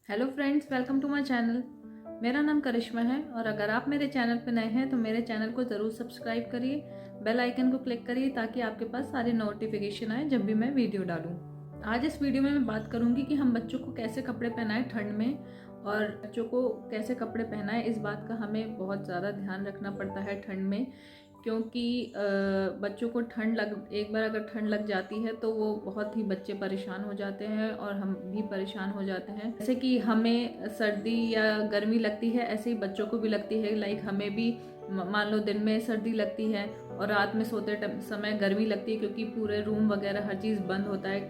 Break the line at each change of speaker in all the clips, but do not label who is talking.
Hello friends, welcome to my channel. मेरा नाम करिश्मा है और अगर आप मेरे चैनल पर नए हैं तो मेरे चैनल को ज़रूर सब्सक्राइब करिए, बेल आइकन को क्लिक करिए ताकि आपके पास सारे नोटिफिकेशन आए जब भी मैं वीडियो डालूं। आज इस वीडियो में मैं बात करूंगी कि हम बच्चों को कैसे कपड़े पहनाएं ठंड में, और बच्चों को कैसे कपड़े पहनाएं इस बात का हमें बहुत ज़्यादा ध्यान रखना पड़ता है ठंड में, क्योंकि बच्चों को एक बार अगर ठंड लग जाती है तो वो बहुत ही बच्चे परेशान हो जाते हैं और हम भी परेशान हो जाते हैं। जैसे कि हमें सर्दी या गर्मी लगती है, ऐसे ही बच्चों को भी लगती है। लाइक हमें भी मान लो दिन में सर्दी लगती है और रात में सोते समय गर्मी लगती है, क्योंकि पूरे रूम वगैरह हर चीज़ बंद होता है,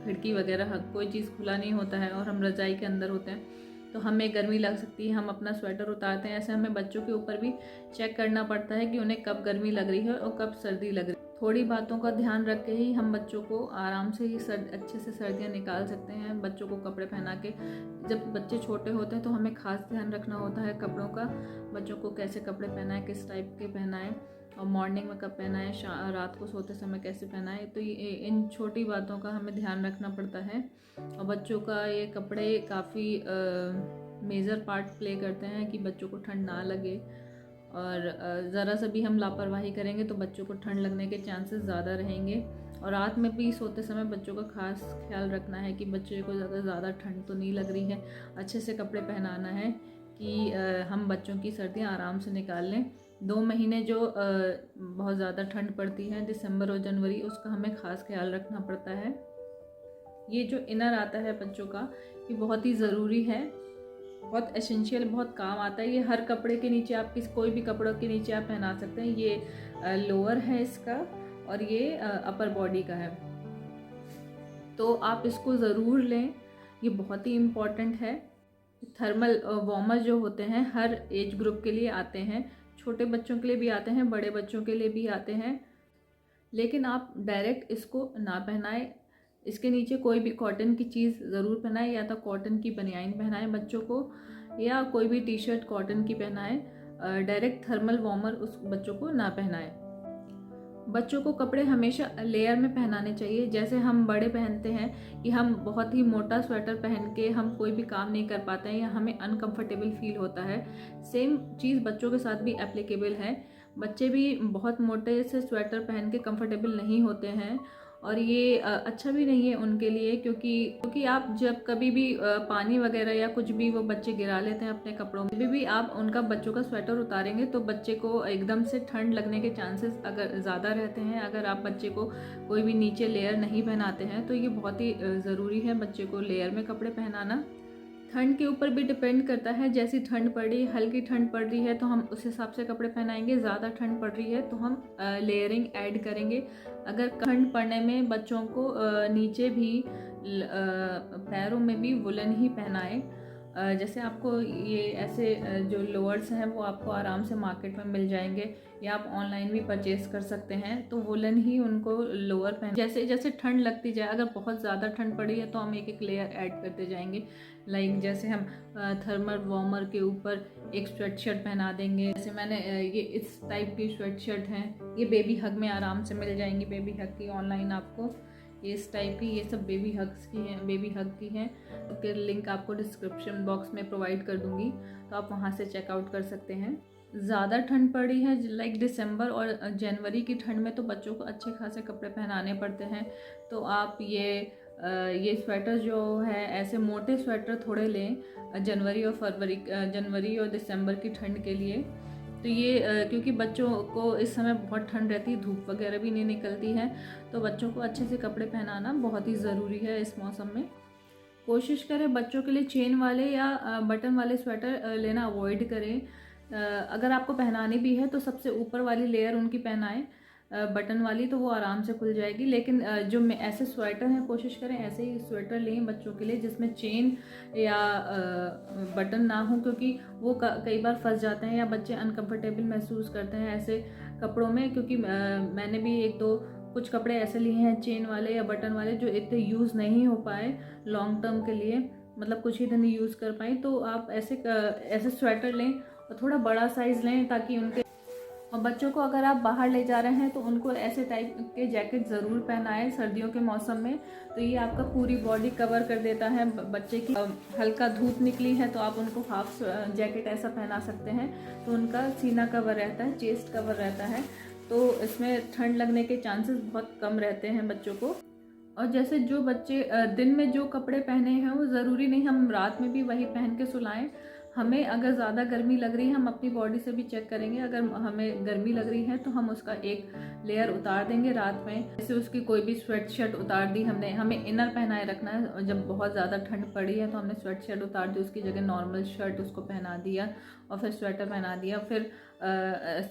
खिड़की वगैरह कोई चीज़ खुला नहीं होता है और हम रजाई के अंदर होते हैं, तो हमें गर्मी लग सकती है। हम अपना स्वेटर उतारते हैं। ऐसे हमें बच्चों के ऊपर भी चेक करना पड़ता है कि उन्हें कब गर्मी लग रही है और कब सर्दी लग रही है। थोड़ी बातों का ध्यान रख के ही हम बच्चों को आराम से ही अच्छे से सर्दियाँ निकाल सकते हैं। बच्चों को कपड़े पहना के, जब बच्चे छोटे होते हैं तो हमें खास ध्यान रखना होता है कपड़ों का। बच्चों को कैसे कपड़े पहनाएं, किस टाइप के पहनाएं और मॉर्निंग में कब पहनाएं, रात को सोते समय कैसे पहनाएं, तो ये इन छोटी बातों का हमें ध्यान रखना पड़ता है। और बच्चों का ये कपड़े काफ़ी मेजर पार्ट प्ले करते हैं कि बच्चों को ठंड ना लगे, और ज़रा सा भी हम लापरवाही करेंगे तो बच्चों को ठंड लगने के चांसेस ज़्यादा रहेंगे। और रात में भी सोते समय बच्चों का खास ख्याल रखना है कि बच्चे को ज़्यादा ठंड तो नहीं लग रही है। अच्छे से कपड़े पहनाना है कि हम बच्चों की सर्दियाँ आराम से निकाल लें। 2 महीने जो बहुत ज़्यादा ठंड पड़ती है, दिसंबर और जनवरी, उसका हमें ख़ास ख्याल रखना पड़ता है। ये जो इनर आता है बच्चों का, ये बहुत ही ज़रूरी है, बहुत एसेंशियल, बहुत काम आता है। ये हर कपड़े के नीचे, आप कोई भी कपड़ों के नीचे आप पहना सकते हैं। ये लोअर है इसका और ये अपर बॉडी का है, तो आप इसको ज़रूर लें, ये बहुत ही इम्पॉर्टेंट है। थर्मल वार्मर जो होते हैं हर एज ग्रुप के लिए आते हैं, छोटे बच्चों के लिए भी आते हैं, बड़े बच्चों के लिए भी आते हैं, लेकिन आप डायरेक्ट इसको ना पहनाएं। इसके नीचे कोई भी कॉटन की चीज़ ज़रूर पहनाएं, या तो कॉटन की बनियाइन पहनाएं बच्चों को, या कोई भी टी शर्ट कॉटन की पहनाएं। डायरेक्ट थर्मल वार्मर उस बच्चों को ना पहनाएं। बच्चों को कपड़े हमेशा लेयर में पहनाने चाहिए। जैसे हम बड़े पहनते हैं कि हम बहुत ही मोटा स्वेटर पहन के हम कोई भी काम नहीं कर पाते हैं या हमें अनकंफर्टेबल फील होता है, सेम चीज़ बच्चों के साथ भी एप्लीकेबल है। बच्चे भी बहुत मोटे से स्वेटर पहन के कंफर्टेबल नहीं होते हैं, और ये अच्छा भी नहीं है उनके लिए, क्योंकि आप जब कभी भी पानी वगैरह या कुछ भी वो बच्चे गिरा लेते हैं अपने कपड़ों में, कभी भी आप उनका बच्चों का स्वेटर उतारेंगे तो बच्चे को एकदम से ठंड लगने के चांसेस अगर ज़्यादा रहते हैं। अगर आप बच्चे को कोई भी नीचे लेयर नहीं पहनाते हैं तो ये बहुत ही ज़रूरी है बच्चे को लेयर में कपड़े पहनाना। ठंड के ऊपर भी डिपेंड करता है, जैसी ठंड पड़ रही है, हल्की ठंड पड़ रही है तो हम उस हिसाब से कपड़े पहनाएंगे, ज़्यादा ठंड पड़ रही है तो हम लेयरिंग ऐड करेंगे। अगर ठंड पड़ने में बच्चों को नीचे भी पैरों में भी वुलन ही पहनाएं। जैसे आपको ये ऐसे जो लोअर्स हैं वो आपको आराम से मार्केट में मिल जाएंगे, या आप ऑनलाइन भी परचेज कर सकते हैं, तो वुलन ही उनको लोअर पहन। जैसे जैसे ठंड लगती जाए, अगर बहुत ज़्यादा ठंड पड़ी है तो हम एक एक लेयर ऐड करते जाएंगे। लाइक जैसे हम थर्मल वार्मर के ऊपर एक स्वेट शर्ट पहना देंगे। जैसे मैंने ये इस टाइप की स्वेट शर्ट हैं, ये बेबी हग में आराम से मिल जाएंगी। बेबी हग की ऑनलाइन आपको ये इस टाइप की, ये सब बेबी हग्स की हैं, बेबी हग की हैं। उसके लिंक आपको डिस्क्रिप्शन बॉक्स में प्रोवाइड कर दूंगी, तो आप वहाँ से चेकआउट कर सकते हैं। ज़्यादा ठंड पड़ी है लाइक दिसंबर और जनवरी की ठंड में तो बच्चों को अच्छे खासे कपड़े पहनाने पड़ते हैं, तो आप ये स्वेटर जो है, ऐसे मोटे स्वेटर थोड़े लें जनवरी और दिसंबर की ठंड के लिए। तो ये क्योंकि बच्चों को इस समय बहुत ठंड रहती है, धूप वगैरह भी नहीं निकलती है, तो बच्चों को अच्छे से कपड़े पहनाना बहुत ही ज़रूरी है इस मौसम में। कोशिश करें बच्चों के लिए चेन वाले या बटन वाले स्वेटर लेना अवॉइड करें। अगर आपको पहनानी भी है तो सबसे ऊपर वाली लेयर उनकी पहनाएं बटन वाली, तो वो आराम से खुल जाएगी। लेकिन जो ऐसे स्वेटर हैं, कोशिश करें ऐसे ही स्वेटर लें बच्चों के लिए जिसमें चेन या बटन ना हो, क्योंकि वो कई बार फंस जाते हैं या बच्चे अनकंफर्टेबल महसूस करते हैं ऐसे कपड़ों में। क्योंकि मैंने भी एक दो कुछ कपड़े ऐसे लिए हैं चेन वाले या बटन वाले जो इतने यूज़ नहीं हो पाए लॉन्ग टर्म के लिए, मतलब कुछ ही दिन यूज़ कर पाए। तो आप ऐसे स्वेटर लें और थोड़ा बड़ा साइज़ लें ताकि उनके और बच्चों को अगर आप बाहर ले जा रहे हैं तो उनको ऐसे टाइप के जैकेट ज़रूर पहनाएं सर्दियों के मौसम में। तो ये आपका पूरी बॉडी कवर कर देता है। बच्चे की हल्का धूप निकली है तो आप उनको हाफ जैकेट ऐसा पहना सकते हैं, तो उनका सीना कवर रहता है, चेस्ट कवर रहता है, तो इसमें ठंड लगने के चांसेस बहुत कम रहते हैं बच्चों को। और जैसे जो बच्चे दिन में जो कपड़े पहने हैं वो ज़रूरी नहीं हम रात में भी वही पहन के सुलाएं। हमें अगर ज़्यादा गर्मी लग रही है, हम अपनी बॉडी से भी चेक करेंगे, अगर हमें गर्मी लग रही है तो हम उसका एक लेयर उतार देंगे रात में। जैसे उसकी कोई भी स्वेट शर्ट उतार दी हमने, हमें इनर पहनाए रखना है। जब बहुत ज़्यादा ठंड पड़ी है तो हमने स्वेट शर्ट उतार दी, उसकी जगह नॉर्मल शर्ट उसको पहना दिया और फिर स्वेटर पहना दिया, फिर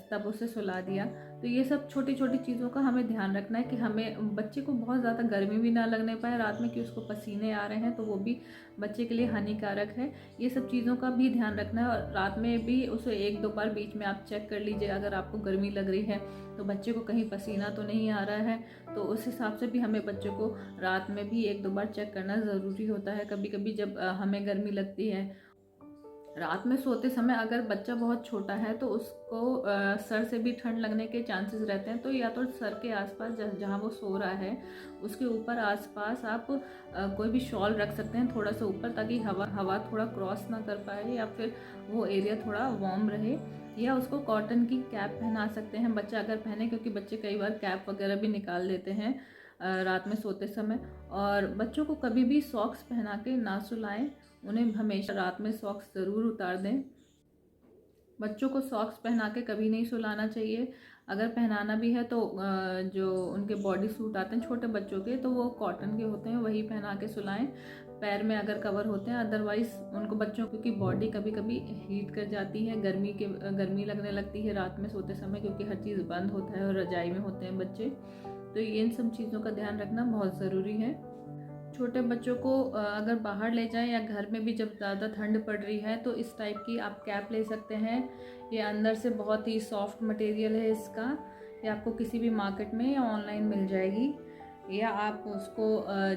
तब उसे सुला दिया। तो ये सब छोटी छोटी चीज़ों का हमें ध्यान रखना है कि हमें बच्चे को बहुत ज़्यादा गर्मी भी ना लगने पाए रात में कि उसको पसीने आ रहे हैं, तो वो भी बच्चे के लिए हानिकारक है। ये सब चीज़ों का भी ध्यान रखना है। और रात में भी उसे 1-2 बार बीच में आप चेक कर लीजिए, अगर आपको गर्मी लग रही है तो बच्चे को कहीं पसीना तो नहीं आ रहा है, तो उस हिसाब से भी हमें बच्चों को रात में भी 1-2 बार चेक करना ज़रूरी होता है। कभी कभी जब हमें गर्मी लगती है रात में सोते समय, अगर बच्चा बहुत छोटा है तो उसको सर से भी ठंड लगने के चांसेस रहते हैं, तो या तो सर के आसपास जहाँ वो सो रहा है उसके ऊपर आसपास आप कोई भी शॉल रख सकते हैं थोड़ा सा ऊपर, ताकि हवा थोड़ा क्रॉस ना कर पाए या फिर वो एरिया थोड़ा वार्म रहे। या उसको कॉटन की कैप पहना सकते हैं बच्चा अगर पहने, क्योंकि बच्चे कई बार कैप वगैरह भी निकाल देते हैं रात में सोते समय। और बच्चों को कभी भी सॉक्स पहना के ना सुलाएं, उन्हें हमेशा रात में सॉक्स ज़रूर उतार दें। बच्चों को सॉक्स पहना के कभी नहीं सुलाना चाहिए। अगर पहनाना भी है तो जो उनके बॉडी सूट आते हैं छोटे बच्चों के, तो वो कॉटन के होते हैं, वही पहना के सुलाएं। पैर में अगर कवर होते हैं, अदरवाइज़ उनको बच्चों की बॉडी कभी कभी हीट कर जाती है, गर्मी लगने लगती है रात में सोते समय, क्योंकि हर चीज़ बंद होता है और रजाई में होते हैं बच्चे। तो इन सब चीज़ों का ध्यान रखना बहुत ज़रूरी है। छोटे बच्चों को अगर बाहर ले जाएं या घर में भी जब ज़्यादा ठंड पड़ रही है तो इस टाइप की आप कैप ले सकते हैं। ये अंदर से बहुत ही सॉफ्ट मटेरियल है इसका। ये आपको किसी भी मार्केट में या ऑनलाइन मिल जाएगी। या आप उसको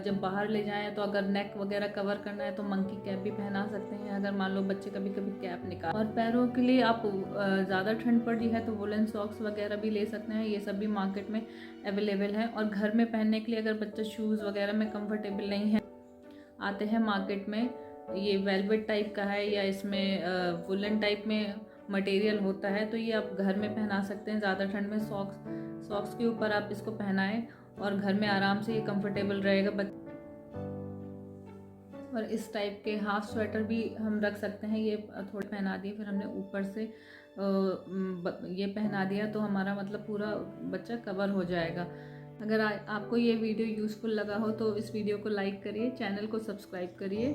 जब बाहर ले जाएं तो अगर नेक वगैरह कवर करना है तो मंकी कैप भी पहना सकते हैं, अगर मान लो बच्चे कभी कभी कैप निकाल। और पैरों के लिए आप ज़्यादा ठंड पड़ रही है तो वुलन सॉक्स वगैरह भी ले सकते हैं, ये सब भी मार्केट में अवेलेबल है। और घर में पहनने के लिए अगर बच्चा शूज़ वगैरह में कंफर्टेबल नहीं है, आते हैं मार्केट में, ये वेलवेट टाइप का है या इसमें वुलन टाइप में मटेरियल होता है, तो ये आप घर में पहना सकते हैं। ज़्यादा ठंड में सॉक्स के ऊपर आप इसको पहनाएं और घर में आराम से ये कंफर्टेबल रहेगा। और इस टाइप के हाफ स्वेटर भी हम रख सकते हैं। ये थोड़े पहना दिए, फिर हमने ऊपर से ये पहना दिया, तो हमारा मतलब पूरा बच्चा कवर हो जाएगा। अगर आपको ये वीडियो यूज़फुल लगा हो तो इस वीडियो को लाइक करिए, चैनल को सब्सक्राइब करिए।